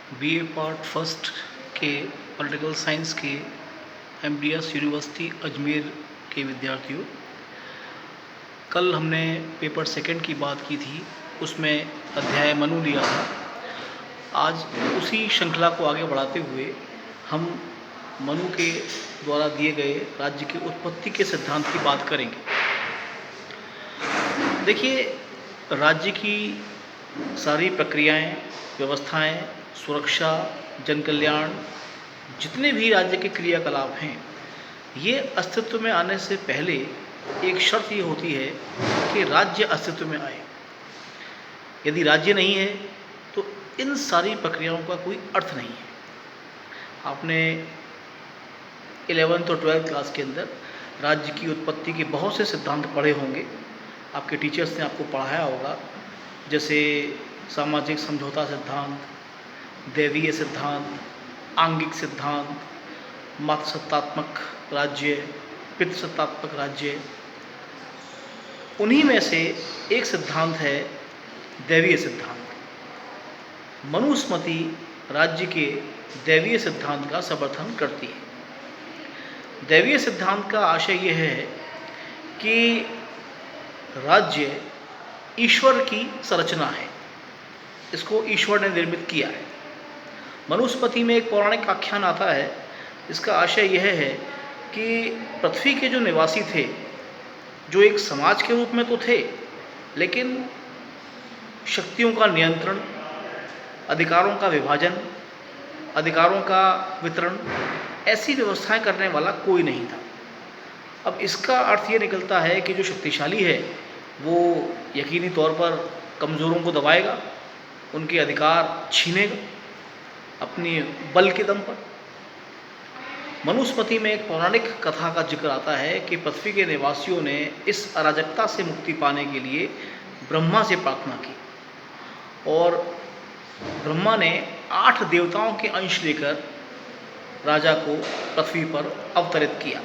BA part first के political science के MDS university Ajmer के विद्यार्थियों, कल हमने पेपर सेकंड की बात की थी। उसमें अध्याय मनु लिया था। आज उसी श्रृंखला को आगे बढ़ाते हुए हम मनु के द्वारा दिए गए राज्य की उत्पत्ति के सिद्धांत की बात करेंगे। देखिए, राज्य की सारी प्रक्रियाएं, व्यवस्थाएं, सुरक्षा, जन कल्याण, जितने भी राज्य के क्रियाकलाप हैं, ये अस्तित्व में आने से पहले एक शर्त ये होती है कि राज्य अस्तित्व में आए। यदि राज्य नहीं है तो इन सारी प्रक्रियाओं का कोई अर्थ नहीं है। आपने 11th और 12th क्लास के अंदर राज्य की उत्पत्ति के बहुत से सिद्धांत पढ़े होंगे। आपके टीचर्स ने आपको पढ़ाया होगा, जैसे सामाजिक समझौता सिद्धांत, दैवीय सिद्धांत, आंगिक सिद्धांत, मातृसत्तात्मक राज्य, पितृसत्तात्मक राज्य। उन्हीं में से एक सिद्धांत है दैवीय सिद्धांत। मनुस्मृति राज्य के दैवीय सिद्धांत का समर्थन करती है। दैवीय सिद्धांत का आशय यह है कि राज्य ईश्वर की संरचना है, इसको ईश्वर ने निर्मित किया है। मनुस्मृति में एक पौराणिक आख्यान आता है, इसका आशय यह है कि पृथ्वी के जो निवासी थे, जो एक समाज के रूप में तो थे, लेकिन शक्तियों का नियंत्रण, अधिकारों का विभाजन, अधिकारों का वितरण, ऐसी व्यवस्थाएं करने वाला कोई नहीं था। अब इसका अर्थ ये निकलता है कि जो शक्तिशाली है वो यकीनी तौर पर कमज़ोरों को दबाएगा, उनके अधिकार छीनेगा अपनी बल के दम पर। मनुस्मृति में एक पौराणिक कथा का जिक्र आता है कि पृथ्वी के निवासियों ने इस अराजकता से मुक्ति पाने के लिए ब्रह्मा से प्रार्थना की और ब्रह्मा ने 8 देवताओं के अंश लेकर राजा को पृथ्वी पर अवतरित किया।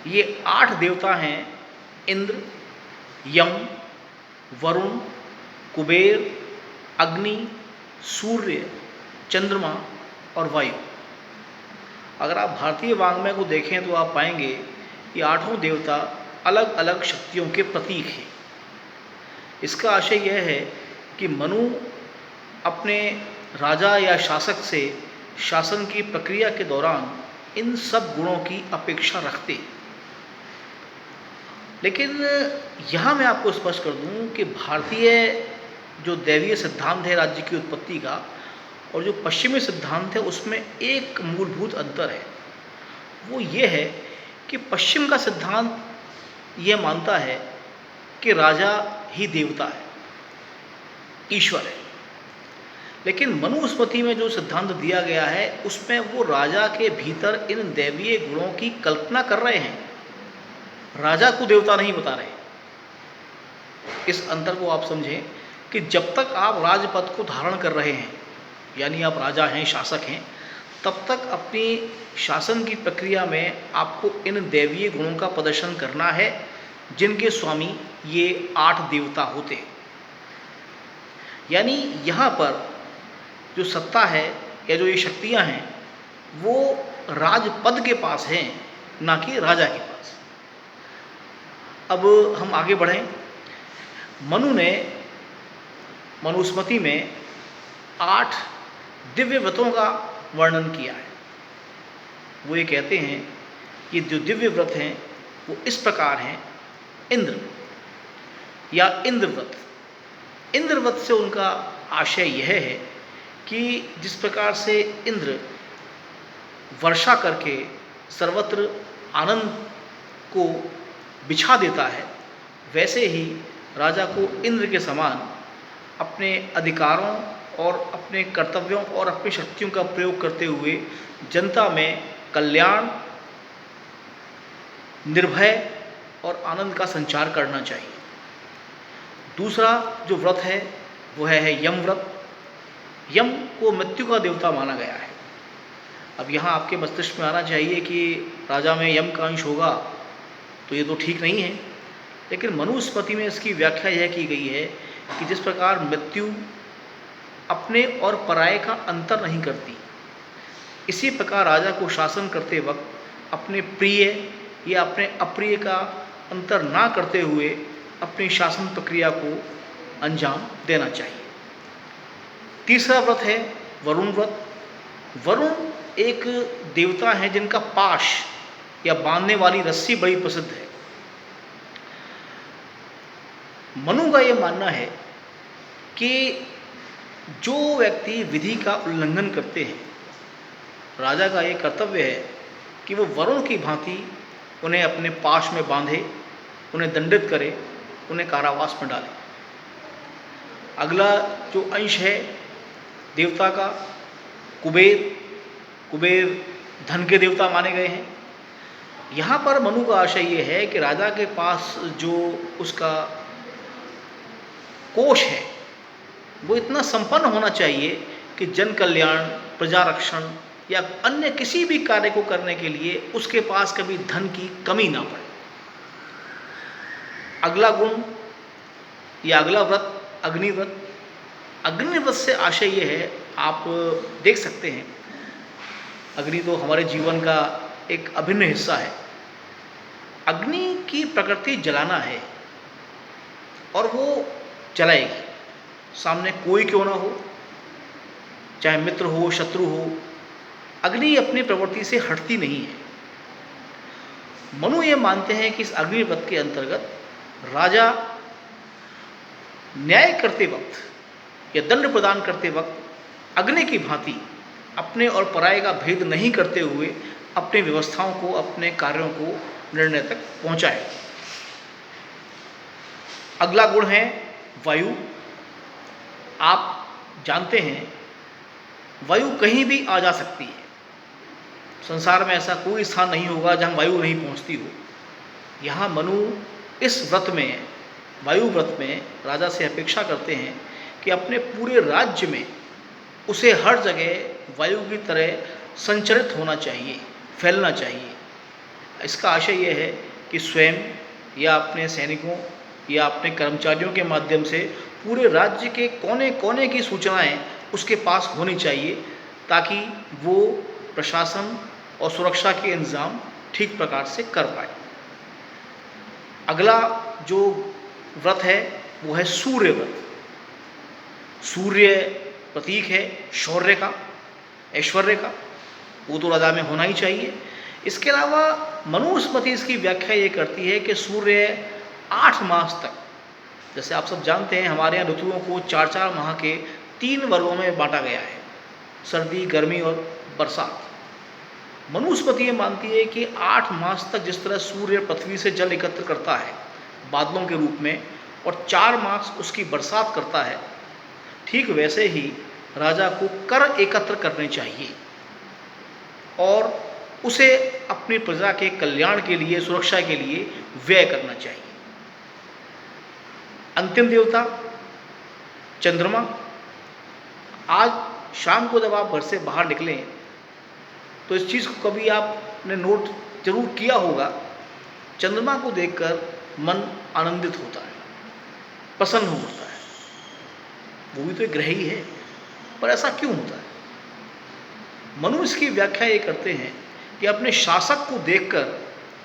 ये 8 देवता हैं इंद्र, यम, वरुण, कुबेर, अग्नि, सूर्य, चंद्रमा और वायु। अगर आप भारतीय वाङ्मय को देखें तो आप पाएंगे कि 8 देवता अलग अलग शक्तियों के प्रतीक हैं। इसका आशय यह है कि मनु अपने राजा या शासक से शासन की प्रक्रिया के दौरान इन सब गुणों की अपेक्षा रखते। लेकिन यहाँ मैं आपको स्पष्ट कर दूँ कि भारतीय जो दैवीय सिद्धांत है राज्य की उत्पत्ति का और जो पश्चिमी सिद्धांत है, उसमें एक मूलभूत अंतर है। वो ये है कि पश्चिम का सिद्धांत यह मानता है कि राजा ही देवता है, ईश्वर है। लेकिन मनुस्मृति में जो सिद्धांत दिया गया है उसमें वो राजा के भीतर इन दैवीय गुणों की कल्पना कर रहे हैं, राजा को देवता नहीं बता रहे। इस अंतर को आप समझें कि जब तक आप राजपद को धारण कर रहे हैं, यानी आप राजा हैं, शासक हैं, तब तक अपनी शासन की प्रक्रिया में आपको इन दैवीय गुणों का प्रदर्शन करना है, जिनके स्वामी ये 8 देवता होते हैं। यानी यहाँ पर जो सत्ता है या जो ये शक्तियाँ हैं वो राजपद के पास हैं, ना कि राजा के पास। अब हम आगे बढ़ें। मनु ने मनुस्मृति में 8 दिव्य व्रतों का वर्णन किया है। वो ये कहते हैं कि जो दिव्य व्रत हैं वो इस प्रकार हैं। इंद्र या इंद्रव्रत। इंद्रव्रत से उनका आशय यह है कि जिस प्रकार से इंद्र वर्षा करके सर्वत्र आनंद को बिछा देता है, वैसे ही राजा को इंद्र के समान अपने अधिकारों और अपने कर्तव्यों और अपनी शक्तियों का प्रयोग करते हुए जनता में कल्याण, निर्भय और आनंद का संचार करना चाहिए। दूसरा जो व्रत है वो है यम व्रत। यम को मृत्यु का देवता माना गया है। अब यहाँ आपके मस्तिष्क में आना चाहिए कि राजा में यम का अंश होगा तो ये तो ठीक नहीं है, लेकिन मनुस्मृति में इसकी व्याख्या यह की गई है कि जिस प्रकार मृत्यु अपने और पराये का अंतर नहीं करती। इसी प्रकार राजा को शासन करते वक्त अपने प्रिय या अपने अप्रिय का अंतर ना करते हुए अपनी शासन प्रक्रिया को अंजाम देना चाहिए। तीसरा व्रत है वरुण व्रत। वरुण एक देवता है जिनका पाश या बांधने वाली रस्सी बड़ी प्रसिद्ध है। मनु का यह मानना है कि जो व्यक्ति विधि का उल्लंघन करते हैं, राजा का ये कर्तव्य है कि वो वरुण की भांति उन्हें अपने पाश में बांधे, उन्हें दंडित करे, उन्हें कारावास में डाले। अगला जो अंश है देवता का, कुबेर धन के देवता माने गए हैं। यहाँ पर मनु का आशय ये है कि राजा के पास जो उसका कोष है वो इतना संपन्न होना चाहिए कि जन कल्याण, प्रजा रक्षण या अन्य किसी भी कार्य को करने के लिए उसके पास कभी धन की कमी ना पड़े। अगला गुण या अगला व्रत अग्निव्रत। अग्निव्रत से आशय ये है, आप देख सकते हैं अग्नि तो हमारे जीवन का एक अभिन्न हिस्सा है। अग्नि की प्रकृति जलाना है और वो जलाएगी, सामने कोई क्यों ना हो, चाहे मित्र हो शत्रु हो, अग्नि अपनी प्रवृत्ति से हटती नहीं है। मनु ये मानते हैं कि इस अग्निव्रत के अंतर्गत राजा न्याय करते वक्त या दंड प्रदान करते वक्त अग्नि की भांति अपने और पराये का भेद नहीं करते हुए अपनी व्यवस्थाओं को, अपने कार्यों को निर्णय तक पहुंचाए। अगला गुण है वायु। आप जानते हैं वायु कहीं भी आ जा सकती है। संसार में ऐसा कोई स्थान नहीं होगा जहां वायु नहीं पहुंचती हो। यहाँ मनु इस व्रत में, वायु व्रत में राजा से अपेक्षा करते हैं कि अपने पूरे राज्य में उसे हर जगह वायु की तरह संचरित होना चाहिए, फैलना चाहिए। इसका आशय यह है कि स्वयं या अपने सैनिकों या अपने कर्मचारियों के माध्यम से पूरे राज्य के कोने कोने की सूचनाएं उसके पास होनी चाहिए ताकि वो प्रशासन और सुरक्षा के इंतजाम ठीक प्रकार से कर पाए। अगला जो व्रत है वो है सूर्य व्रत। सूर्य प्रतीक है शौर्य का, ऐश्वर्य का, वो तो राजा में होना ही चाहिए। इसके अलावा मनुस्मृति इसकी व्याख्या ये करती है कि सूर्य 8 मास तक, जैसे आप सब जानते हैं हमारे यहाँ ऋतुओं को 4-4 माह के 3 वर्गों में बांटा गया है, सर्दी, गर्मी और बरसात। मनुस्मृति ये मानती है कि 8 मास तक जिस तरह सूर्य पृथ्वी से जल एकत्र करता है बादलों के रूप में और 4 मास उसकी बरसात करता है, ठीक वैसे ही राजा को कर एकत्र करने चाहिए और उसे अपनी प्रजा के कल्याण के लिए, सुरक्षा के लिए व्यय करना चाहिए। अंतिम देवता चंद्रमा। आज शाम को जब आप घर से बाहर निकलें तो इस चीज़ को कभी आपने नोट जरूर किया होगा, चंद्रमा को देखकर मन आनंदित होता है, प्रसन्न होता है। वो भी तो एक ग्रह ही है, पर ऐसा क्यों होता है? मनु इसकी व्याख्या ये करते हैं कि अपने शासक को देखकर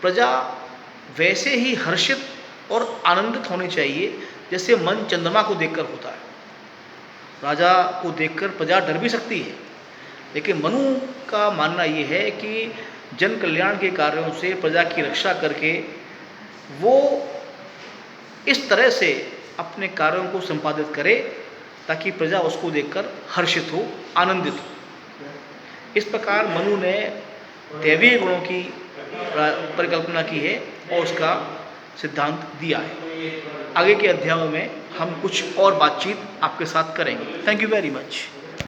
प्रजा वैसे ही हर्षित और आनंदित होनी चाहिए जैसे मन चंद्रमा को देखकर होता है। राजा को देखकर प्रजा डर भी सकती है, लेकिन मनु का मानना ये है कि जन कल्याण के कार्यों से प्रजा की रक्षा करके वो इस तरह से अपने कार्यों को संपादित करे ताकि प्रजा उसको देखकर हर्षित हो, आनंदित हो। इस प्रकार मनु ने दैवीय गुणों की परिकल्पना की है और उसका सिद्धांत दिया है। आगे के अध्यायों में हम कुछ और बातचीत आपके साथ करेंगे। Thank you very much.